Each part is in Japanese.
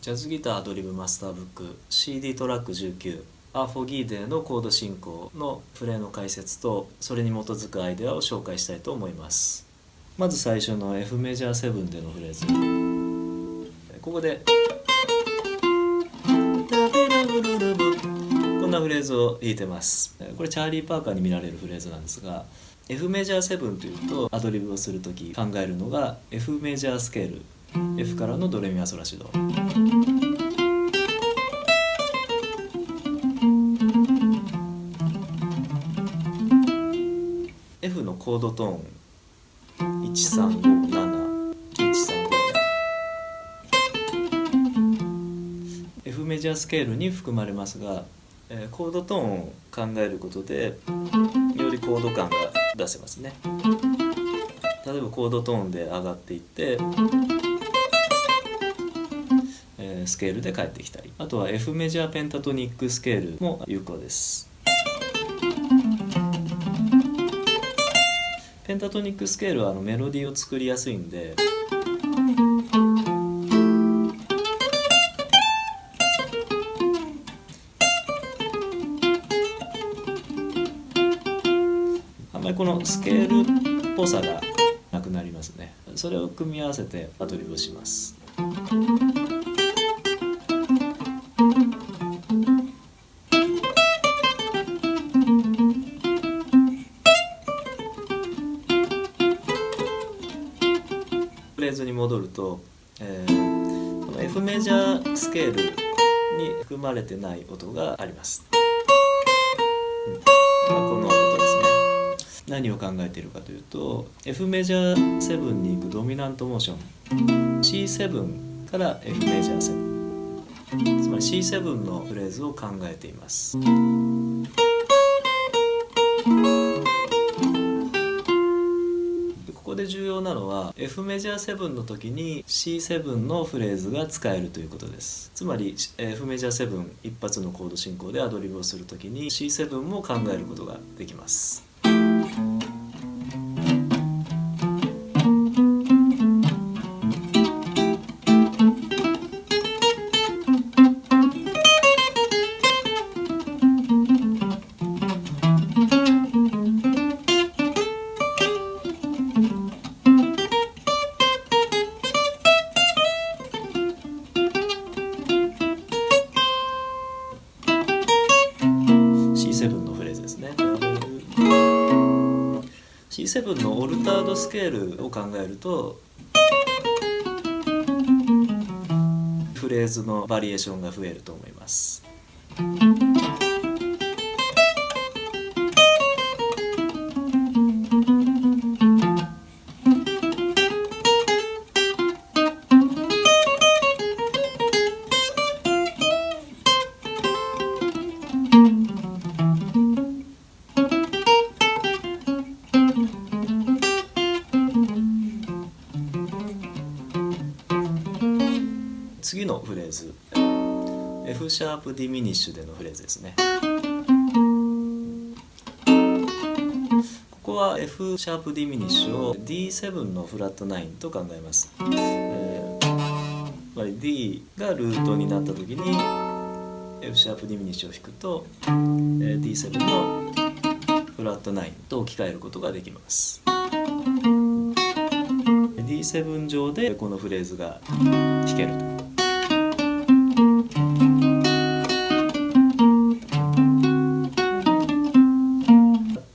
ジャズギターアドリブマスターブック CD トラック19アーフォギーデーのコード進行のプレイの解説とそれに基づくアイデアを紹介したいと思います。まず最初の F メジャー7でのフレーズ、ここでこんなフレーズを弾いてます。これチャーリー・パーカーに見られるフレーズなんですが、 F メジャー7というとアドリブをするとき考えるのが F メジャースケール、 F からのドレミファソラシド、F のコードトーン1357、 F メジャースケールに含まれますが、コードトーンを考えることでよりコード感が出せますね。例えばコードトーンで上がっていって、スケールで帰ってきたり、あとは F メジャーペンタトニックスケールも有効です。ペンタトニックスケールはメロディーを作りやすいんで、あんまりこのスケールっぽさがなくなりますね。それを組み合わせてアドリブします。フレーズに戻ると、この F メジャースケールに含まれてない音があります。この音ですね。何を考えているかというと、 F メジャー7に行くドミナントモーション C7 から F メジャー7、つまり C7 のフレーズを考えています。ここで重要なのは F メジャー7の時に C7 のフレーズが使えるということです。つまり F メジャー7一発のコード進行でアドリブをする時に C7 も考えることができます。C7 のフレーズですね。C7 のオルタードスケールを考えるとフレーズのバリエーションが増えると思います。次のフレーズ F シャープディミニッシュでのフレーズですね。ここは F シャープディミニッシュを D7 のフラット9と考えます。つまり D がルートになった時に F シャープディミニッシュを弾くと D7 のフラット9と置き換えることができます。D7 上でこのフレーズが弾けると。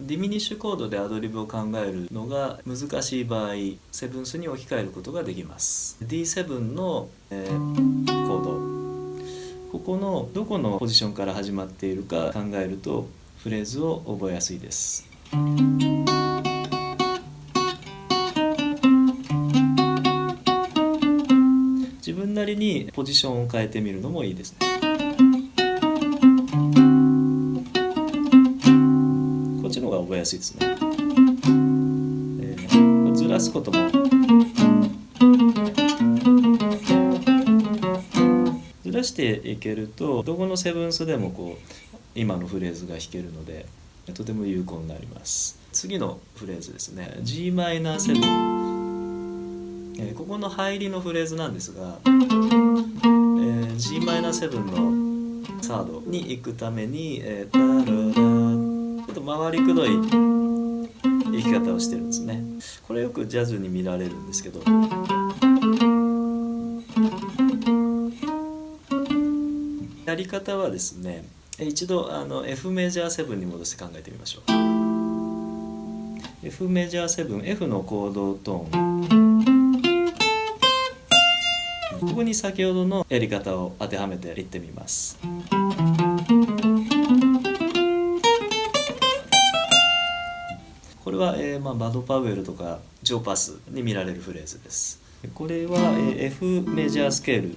ディミニッシュコードでアドリブを考えるのが難しい場合、セブンスに置き換えることができます。 D7 の、コード、ここのどこのポジションから始まっているか考えるとフレーズを覚えやすいです。自分なりにポジションを変えてみるのもいいですね。こっちの方が覚えやすいですね。ずらすこともずらしていけるとどこのセブンスでもこう今のフレーズが弾けるのでとても有効になります。次のフレーズですね。 Gm7、ここの入りのフレーズなんですが、ナーセブンのサードに行くために、タララちょっと回りくどい弾き方をしてるんですね。これよくジャズに見られるんですけど、やり方はですね、一度F メジャー7に戻して考えてみましょう。F メジャー7、F のコードトーン、ここに先ほどのやり方を当てはめていってみます。これは、バド・パウエルとかジョー・パスに見られるフレーズです。これは、F メジャースケール、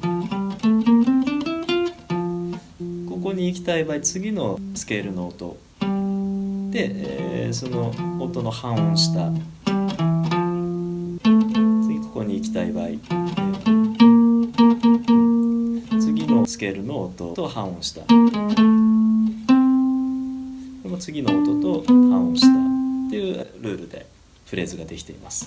ここに行きたい場合、次のスケールの音で、その音の半音下、次ここに行きたい場合、次のスケールの音と半音下、これも次の音と半音下っていうルールでフレーズができています。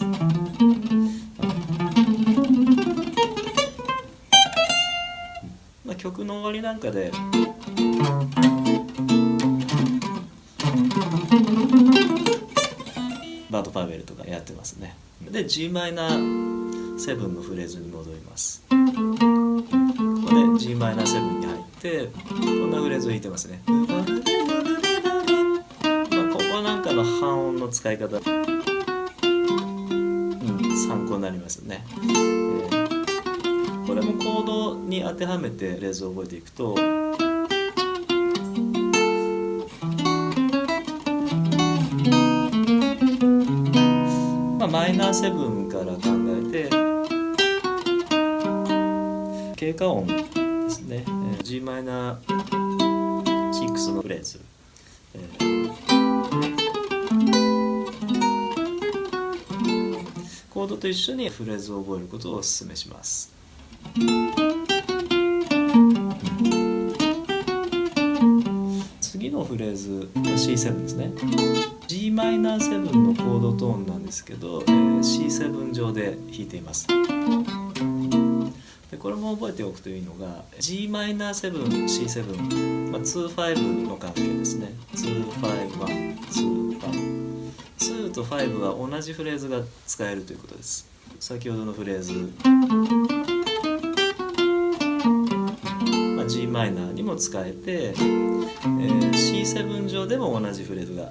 曲の終わりなんかでバード・パウエルとかやってますね。で g マイナー7のフレーズに戻ります。ここで g マイナー7に入ってこんなフレーズを弾いてますね。ここなんかの半音の使い方、参考になりますよね。これもコードに当てはめてフレーズを覚えていくと、マイナー7から考えて経過音ですね、G マイナー6のフレーズ、コードと一緒にフレーズを覚えることをお勧めします。次のフレーズ C7 ですね。 g マイナー7のコードトーンなんですけど、C7 上で弾いています。でこれも覚えておくといいのが g マイナー7 C7、2-5の関係ですね。2-5-1 2-5 2と5は同じフレーズが使えるということです。先ほどのフレーズ、G マイナーにも使えて、C7 上でも同じフレーズが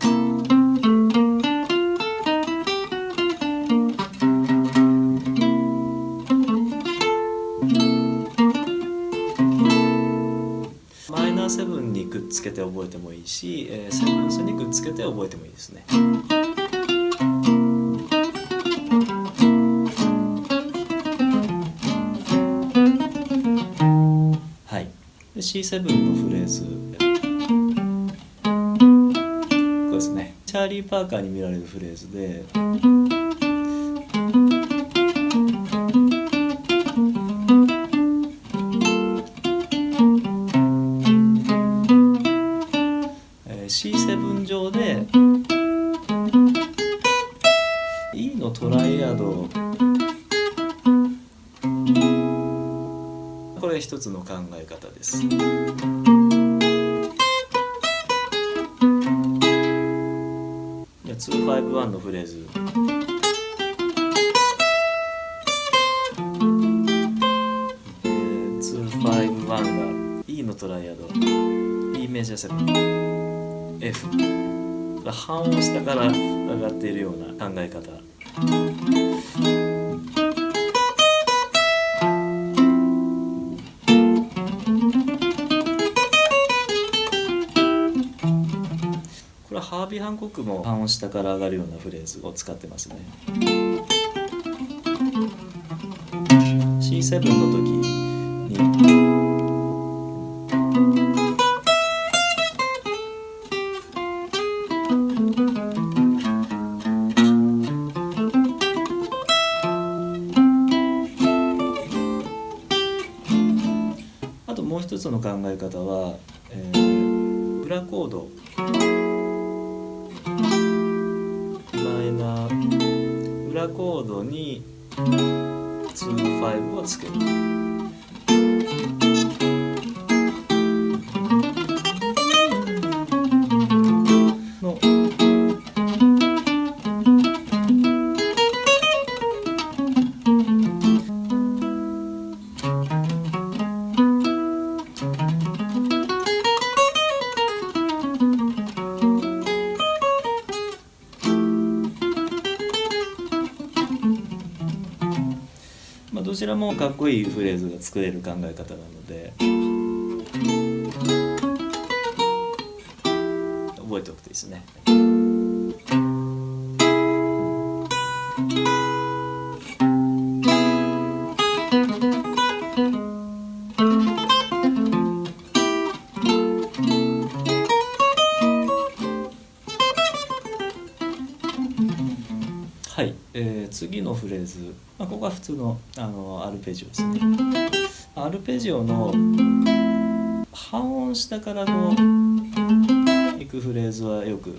マイナー7にくっつけて覚えてもいいし、セブンスにくっつけて覚えてもいいですね。C7 のフレーズ、これですね。チャーリー・パーカーに見られるフレーズで、C7 上で E のトライアド、これ一つの考え方です。2-5-1のフレーズ、2-5-1が E のトライアド、E メジャー7、F が半音下から上がっているような考え方。ハービー・ハンコックも半音下から上がるようなフレーズを使ってますね。C7 の時にあともう一つの考え方は、裏コード、裏コードに2-5をつける。らもかっこいいフレーズが作れる考え方なので覚えておくといいですね。はい、次のフレーズ、ここは普通の、アルペジオですね。アルペジオの半音下からこういくフレーズはよく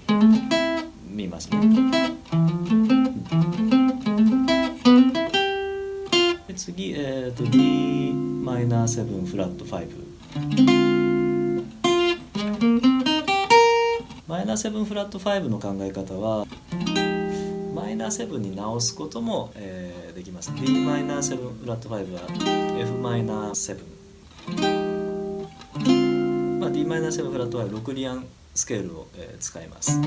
見ますね。で次、Dm7 フラット5。マイナー7フラット5の考え方はマイナー7に直すことも、できます。Dm7 フラット5は F-7。Dm7 フラット5は6リアンスケールを、使います。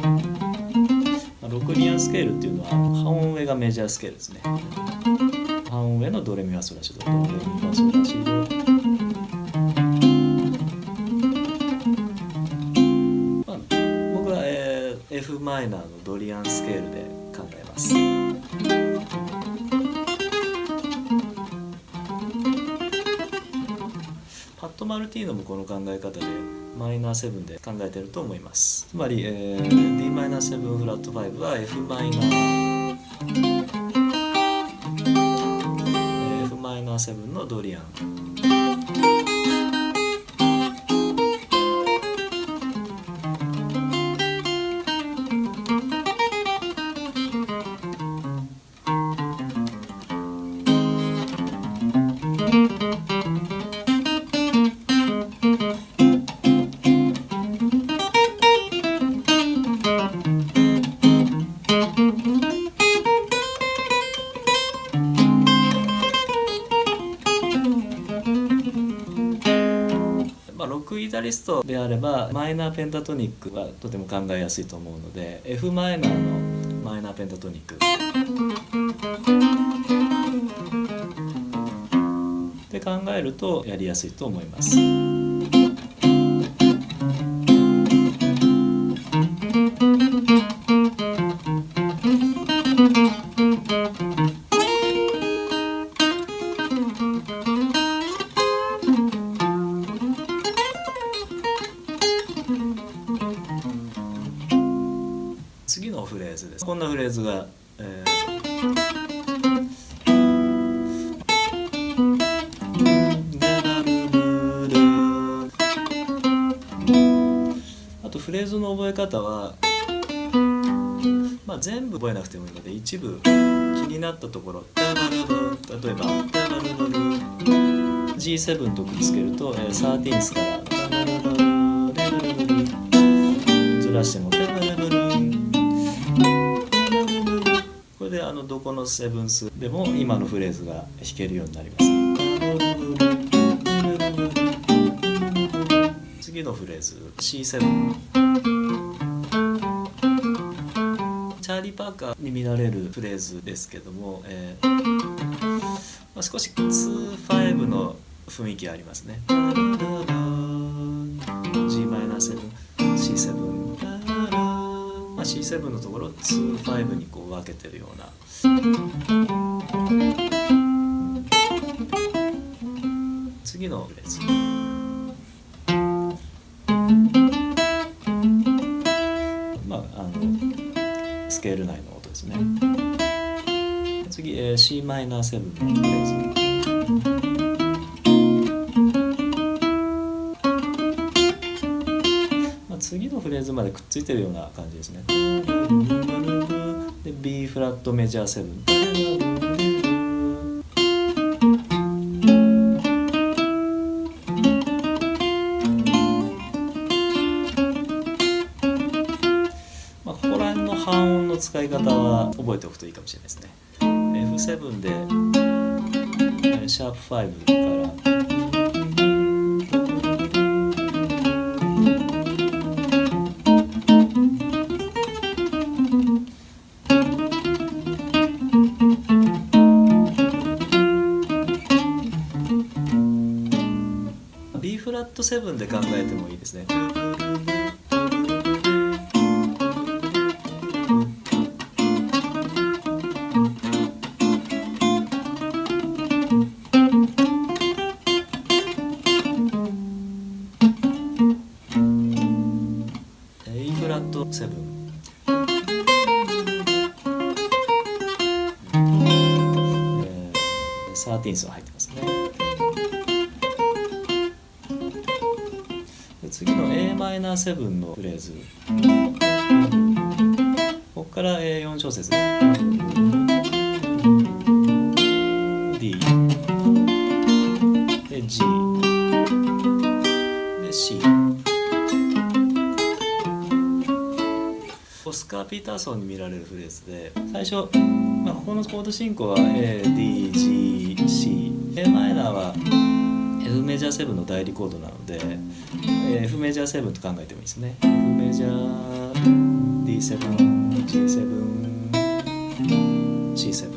6リアンスケールっていうのは半音上がメジャースケールですね。半音上のドレミファソラシド、ドレミファソラシド。僕は、F マイナーのドリアンスケールで考えます。パット・マルティーノもこの考え方でマイナー7で考えていると思います。つまり、Dm7 フラット5は F マイナー、F-7 のドリアン。ロックギタリストであればマイナーペンタトニックはとても考えやすいと思うので F マイナーのマイナーペンタトニックで考えるとやりやすいと思います。次のフレーズです。こんなフレーズが、あとフレーズの覚え方は、全部覚えなくてもいいので一部気になったところ、例えば G7 とくっつけると、13th からずらしてもこれでどこのセブンスでも今のフレーズが弾けるようになります。次のフレーズ C7、 チャーリー・パーカーに見られるフレーズですけども、少し2-5の雰囲気ありますね。 G-7、C7、C7 のところを2-5にこう分けてるような、次のフレーズ、スケール内の音ですね。次、Cm7 のフレーズ、次のフレーズまでくっついてるような感じですね。で B フラットメジャー7、ここら辺の半音の使い方は覚えておくといいかもしれないですね。F7 でシャープ5から B フラット7で考えてもいいですね。A フラット7、13th が入ってますね。で次の Am7 のフレーズ、ここから 4小節で D で G で C。オスカー・ピーターソンに見られるフレーズで、最初、ここのコード進行は A、D、G、C、Am は F メジャー7の代理コードなので、F メジャー7と考えてもいいですね。F メジャー D7、G7、C7、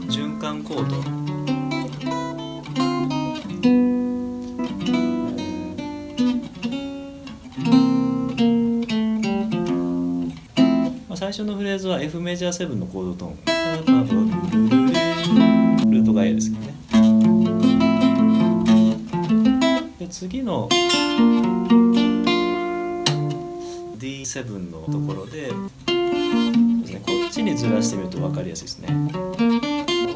循環コード。最初のフレーズは F メジャー7のコードトーン、ルートが A ですけどね。で次の D7 のところで、こっちにずらしてみると分かりやすいですね。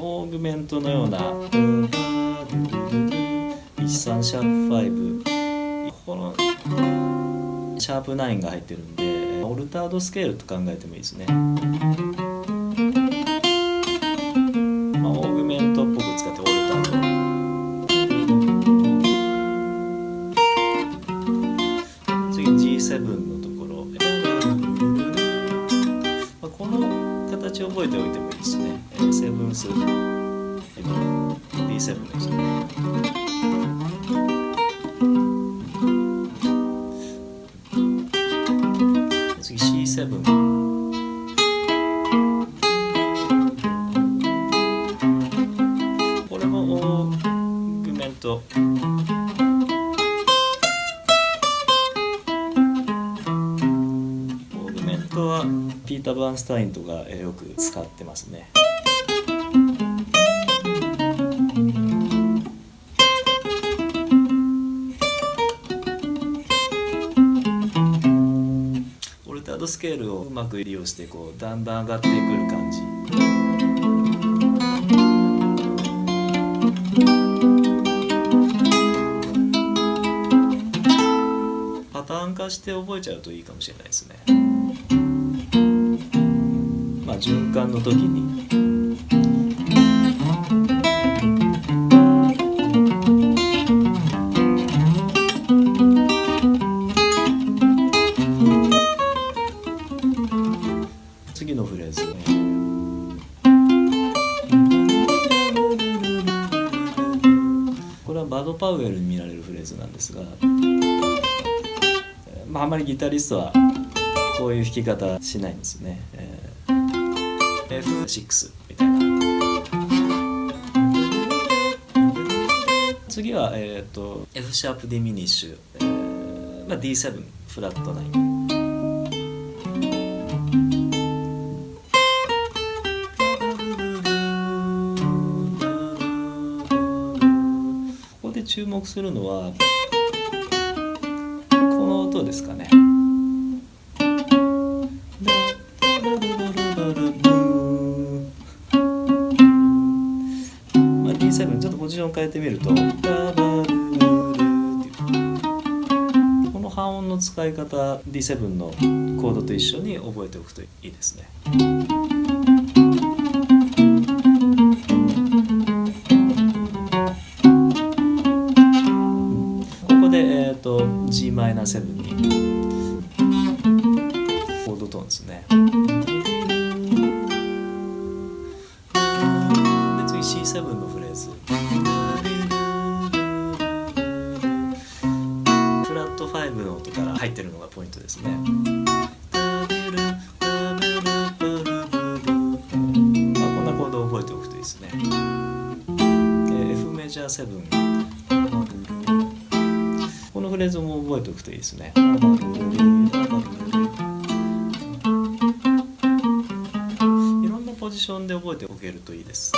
オーグメントのような13シャープ5、このシャープ9が入ってるんで、オルタードスケールと考えてもいいですね。オーグメントっぽく使ってオルタード。次 G7 のところ、この形を覚えておいてもいいですね。セブンス D7 ですね。次 C7、これもオーグメント。オーグメントはピーター・バーンスタインとかよく使ってますね。オルタードスケールをうまく利用してだんだん上がってくる感じ。パターン化して覚えちゃうといいかもしれないですね。循環の時に次のフレーズね。これはバド・パウエルに見られるフレーズなんですが、あんまりギタリストはこういう弾き方しないんですね。F6 みたいな。次は、F シャープディミニッシュ、D7 フラット9。ここで注目するのはこの音ですかね。D7 ちょっとポジション変えてみると、この半音の使い方 D7 のコードと一緒に覚えておくといいですね。ここで、G-7 にコードトーンですね。で次 C7 のフレーズ、フラット5の音から入ってるのがポイントですね。こんなコードを覚えておくといいですね。F メジャー7、レーズも覚えておくといいですね。ラバルルリラバルルリ、いろんなポジションで覚えておけるといいです。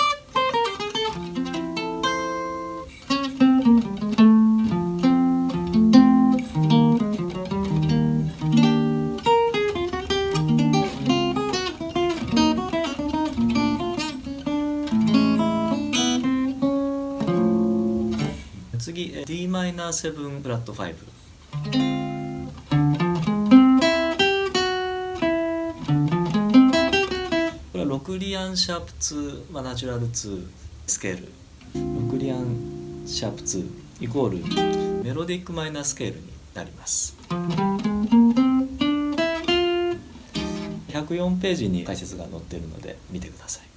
次 Dm7 フラット5。これは6リアンシャープ2、ナチュラル2スケール、6リアンシャープ2イコールメロディックマイナースケールになります。104ページに解説が載っているので見てください。